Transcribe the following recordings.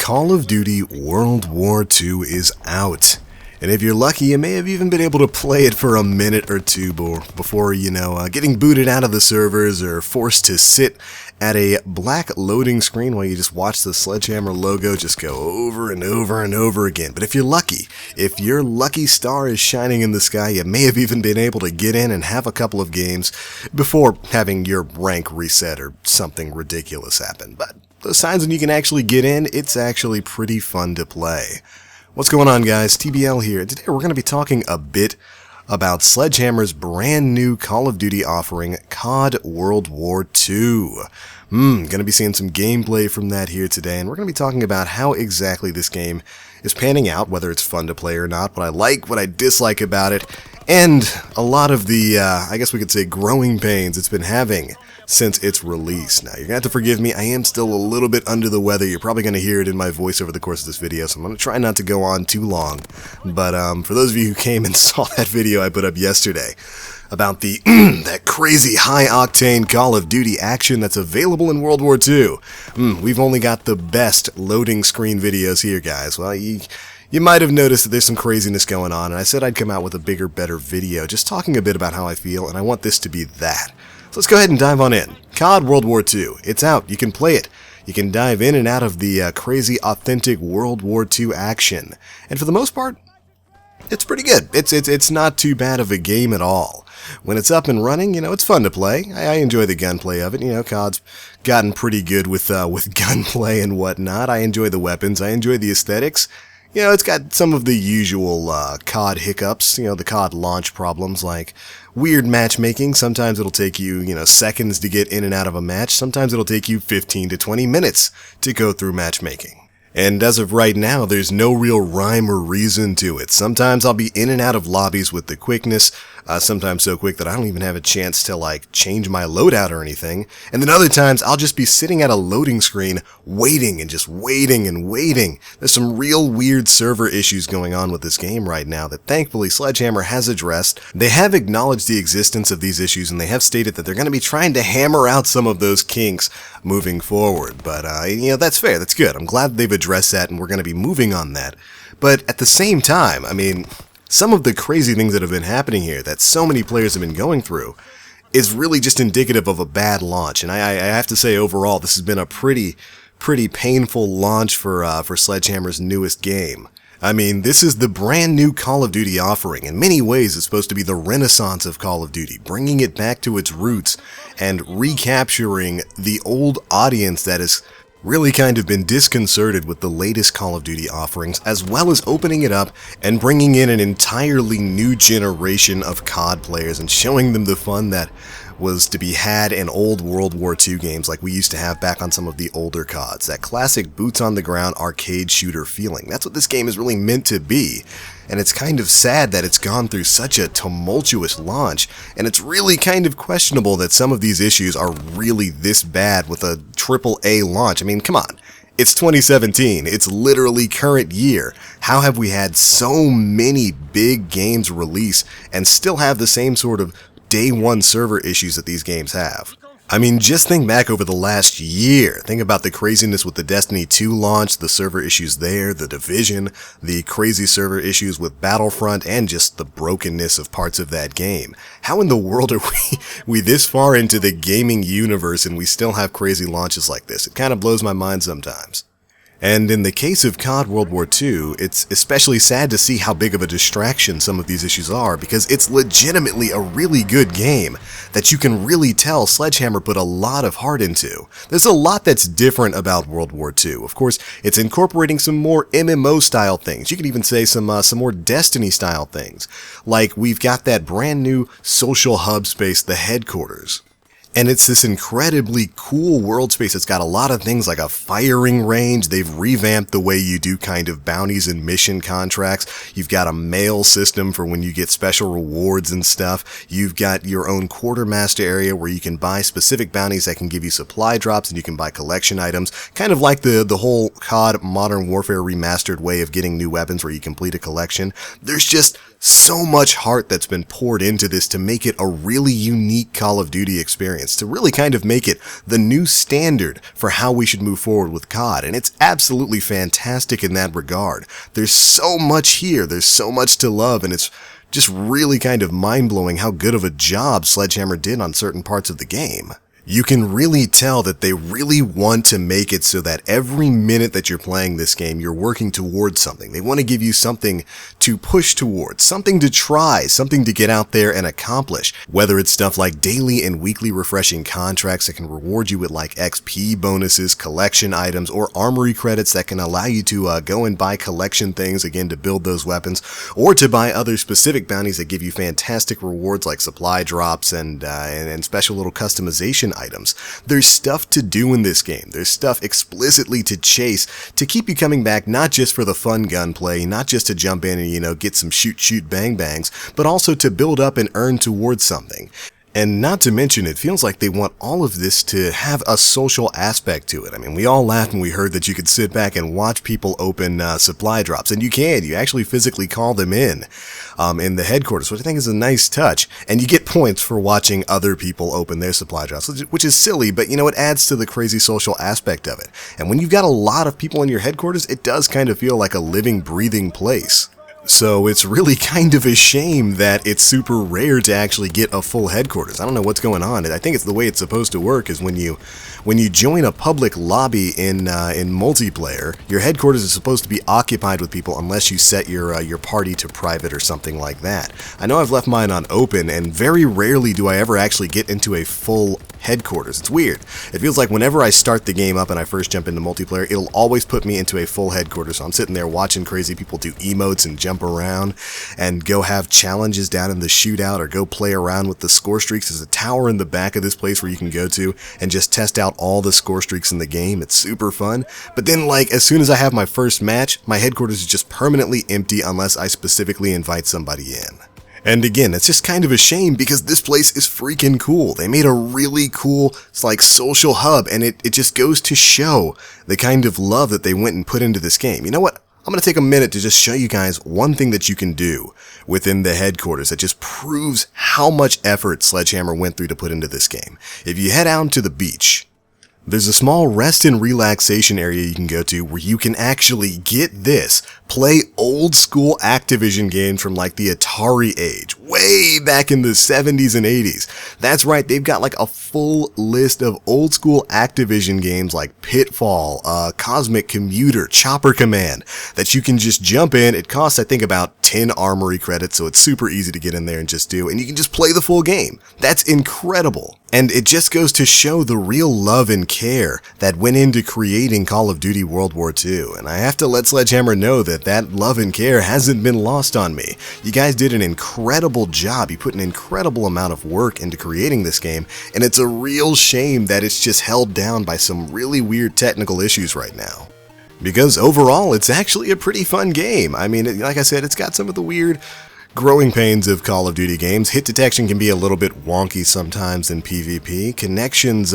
Call of Duty World War II is out. And if you're lucky, you may have even been able to play it for a minute or two before, getting booted out of the servers or forced to sit at a black loading screen while you just watch the Sledgehammer logo just go over and over and over again. But if you're lucky, if your lucky star is shining in the sky, you may have even been able to get in and have a couple of games before having your rank reset or something ridiculous happen. But those times when you can actually get in, it's actually pretty fun to play. What's going on, guys? TBL here. Today we're going to be talking a bit about Sledgehammer's brand new Call of Duty offering, COD World War II. Going to be seeing some gameplay from that here today, and we're going to be talking about how exactly this game is panning out, whether it's fun to play or not, what I like, what I dislike about it, and a lot of the, I guess we could say, growing pains it's been having since its release. Now, you're going to have to forgive me, I am still a little bit under the weather. You're probably going to hear it in my voice over the course of this video, so I'm going to try not to go on too long. But for those of you who came and saw that video I put up yesterday about the that crazy high-octane Call of Duty action that's available in World War II, we've only got the best loading screen videos here, guys. Well, you might have noticed that there's some craziness going on, and I said I'd come out with a bigger, better video, just talking a bit about how I feel, and I want this to be that. So let's go ahead and dive on in. COD World War II. It's out. You can play it. You can dive in and out of the crazy, authentic World War II action. And for the most part, it's pretty good. It's not too bad of a game at all. When it's up and running, it's fun to play. I enjoy the gunplay of it. COD's gotten pretty good with gunplay and whatnot. I enjoy the weapons. I enjoy the aesthetics. It's got some of the usual COD hiccups, the COD launch problems, like weird matchmaking. Sometimes it'll take you, seconds to get in and out of a match. Sometimes it'll take you 15 to 20 minutes to go through matchmaking. And as of right now, there's no real rhyme or reason to it. Sometimes I'll be in and out of lobbies with the quickness, sometimes so quick that I don't even have a chance to, change my loadout or anything. And then other times, I'll just be sitting at a loading screen, waiting and just waiting and waiting. There's some real weird server issues going on with this game right now that thankfully Sledgehammer has addressed. They have acknowledged the existence of these issues, and they have stated that they're going to be trying to hammer out some of those kinks moving forward. But, that's fair, that's good. I'm glad they've addressed that, and we're going to be moving on that. But at the same time, some of the crazy things that have been happening here that so many players have been going through is really just indicative of a bad launch. And I have to say, overall, this has been a pretty painful launch for Sledgehammer's newest game. This is the brand new Call of Duty offering. In many ways, it's supposed to be the renaissance of Call of Duty, bringing it back to its roots and recapturing the old audience that has really kind of been disconcerted with the latest Call of Duty offerings, as well as opening it up and bringing in an entirely new generation of COD players and showing them the fun that was to be had in old World War II games like we used to have back on some of the older CODs. That classic boots-on-the-ground arcade shooter feeling. That's what this game is really meant to be. And it's kind of sad that it's gone through such a tumultuous launch, and it's really kind of questionable that some of these issues are really this bad with a AAA launch. Come on. It's 2017. It's literally current year. How have we had so many big games release and still have the same sort of day one server issues that these games have? Just think back over the last year. Think about the craziness with the Destiny 2 launch, the server issues there, the Division, the crazy server issues with Battlefront, and just the brokenness of parts of that game. How in the world are we this far into the gaming universe and we still have crazy launches like this? It kind of blows my mind sometimes. And in the case of COD World War II, it's especially sad to see how big of a distraction some of these issues are, because it's legitimately a really good game that you can really tell Sledgehammer put a lot of heart into. There's a lot that's different about World War II. Of course, it's incorporating some more MMO-style things. You could even say some more Destiny-style things. Like, we've got that brand new social hub space, the headquarters. And it's this incredibly cool world space. It's got a lot of things like a firing range. They've revamped the way you do kind of bounties and mission contracts. You've got a mail system for when you get special rewards and stuff. You've got your own quartermaster area where you can buy specific bounties that can give you supply drops, and you can buy collection items. Kind of like the whole COD Modern Warfare Remastered way of getting new weapons where you complete a collection. There's just so much heart that's been poured into this to make it a really unique Call of Duty experience, to really kind of make it the new standard for how we should move forward with COD, and it's absolutely fantastic in that regard. There's so much here, there's so much to love, and it's just really kind of mind-blowing how good of a job Sledgehammer did on certain parts of the game. You can really tell that they really want to make it so that every minute that you're playing this game, you're working towards something. They want to give you something to push towards, something to try, something to get out there and accomplish. Whether it's stuff like daily and weekly refreshing contracts that can reward you with like XP bonuses, collection items, or armory credits that can allow you to go and buy collection things again to build those weapons, or to buy other specific bounties that give you fantastic rewards like supply drops and special little customization items. There's stuff to do in this game. There's stuff explicitly to chase to keep you coming back, not just for the fun gunplay, not just to jump in and, get some shoot bang bangs, but also to build up and earn towards something. And not to mention, it feels like they want all of this to have a social aspect to it. I mean, we all laughed when we heard that you could sit back and watch people open supply drops, and you can. You actually physically call them in the headquarters, which I think is a nice touch. And you get points for watching other people open their supply drops, which is silly, but it adds to the crazy social aspect of it. And when you've got a lot of people in your headquarters, it does kind of feel like a living, breathing place. So it's really kind of a shame that it's super rare to actually get a full headquarters. I don't know what's going on. I think it's the way it's supposed to work is when you join a public lobby in multiplayer, your headquarters is supposed to be occupied with people unless you set your party to private or something like that. I know I've left mine on open, and very rarely do I ever actually get into a full headquarters. It's weird. It feels like whenever I start the game up and I first jump into multiplayer, it'll always put me into a full headquarters. So I'm sitting there watching crazy people do emotes and jump around and go have challenges down in the shootout or go play around with the score streaks. There's a tower in the back of this place where you can go to and just test out all the score streaks in the game. It's super fun. But then as soon as I have my first match, my headquarters is just permanently empty unless I specifically invite somebody in. And again, it's just kind of a shame because this place is freaking cool. They made a really cool, social hub, and it just goes to show the kind of love that they went and put into this game. You know what? I'm going to take a minute to just show you guys one thing that you can do within the headquarters that just proves how much effort Sledgehammer went through to put into this game. If you head out to the beach, there's a small rest and relaxation area you can go to where you can actually play old school Activision games from the Atari age, way back in the 70s and 80s. That's right, they've got a full list of old school Activision games like Pitfall, Cosmic Commuter, Chopper Command, that you can just jump in. It costs, I think, about 10 armory credits, so it's super easy to get in there and just do, and you can just play the full game. That's incredible. And it just goes to show the real love and care that went into creating Call of Duty World War II. And I have to let Sledgehammer know that love and care hasn't been lost on me. You guys did an incredible job. You put an incredible amount of work into creating this game, and it's a real shame that it's just held down by some really weird technical issues right now. Because overall, it's actually a pretty fun game. I mean, like I said, it's got some of the weird growing pains of Call of Duty games. Hit detection can be a little bit wonky sometimes in PvP. Connections,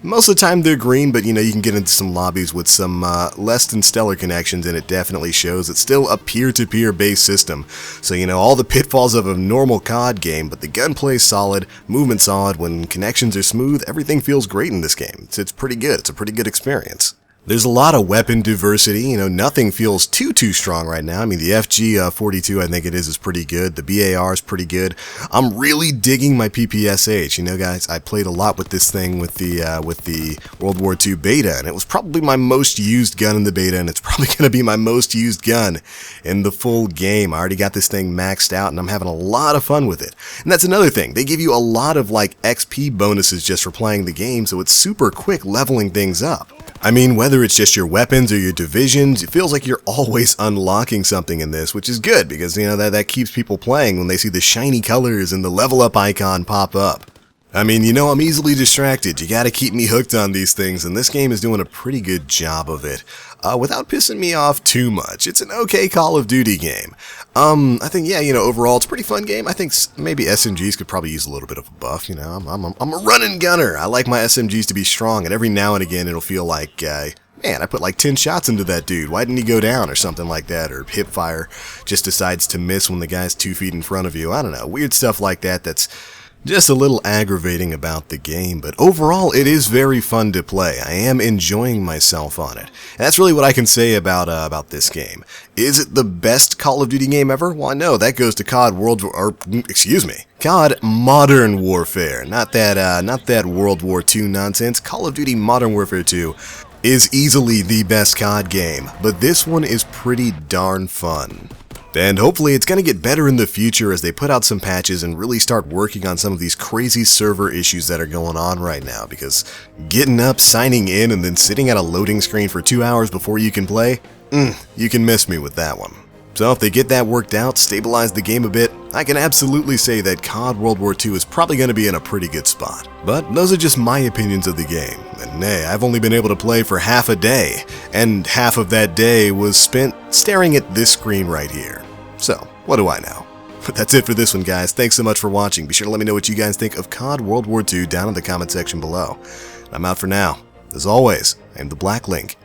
most of the time they're green, but you can get into some lobbies with some less than stellar connections, and it definitely shows. It's still a peer-to-peer based system, so all the pitfalls of a normal COD game, but the gunplay's solid, movement solid. When connections are smooth, everything feels great in this game. It's pretty good. It's a pretty good experience. There's a lot of weapon diversity. Nothing feels too strong right now. I mean, the FG42, I think it is pretty good. The BAR is pretty good. I'm really digging my PPSH. Guys, I played a lot with this thing with the World War II beta, and it was probably my most used gun in the beta, and it's probably going to be my most used gun in the full game. I already got this thing maxed out, and I'm having a lot of fun with it. And that's another thing. They give you a lot of XP bonuses just for playing the game, so it's super quick leveling things up. I mean, whether it's just your weapons or your divisions, it feels like you're always unlocking something in this, which is good because, that keeps people playing when they see the shiny colors and the level up icon pop up. I mean, I'm easily distracted. You gotta keep me hooked on these things, and this game is doing a pretty good job of it, without pissing me off too much. It's an okay Call of Duty game. I think, overall, it's a pretty fun game. I think maybe SMGs could probably use a little bit of a buff, I'm a running gunner. I like my SMGs to be strong, and every now and again, it'll feel like man, I put like 10 shots into that dude. Why didn't he go down or something like that? Or hip fire just decides to miss when the guy's 2 feet in front of you. I don't know. Weird stuff like that that's just a little aggravating about the game, but overall it is very fun to play. I am enjoying myself on it. And that's really what I can say about this game. Is it the best Call of Duty game ever? Well, no, that goes to COD COD Modern Warfare. Not that World War II nonsense. Call of Duty Modern Warfare 2 is easily the best COD game, but this one is pretty darn fun. And hopefully it's going to get better in the future as they put out some patches and really start working on some of these crazy server issues that are going on right now, because getting up, signing in, and then sitting at a loading screen for 2 hours before you can play, you can miss me with that one. So if they get that worked out, stabilize the game a bit, I can absolutely say that COD World War II is probably going to be in a pretty good spot. But those are just my opinions of the game, and hey, I've only been able to play for half a day, and half of that day was spent staring at this screen right here. So, what do I know? But that's it for this one, guys. Thanks so much for watching. Be sure to let me know what you guys think of COD World War II down in the comment section below. I'm out for now. As always, I am the Black Link.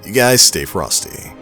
You guys stay frosty.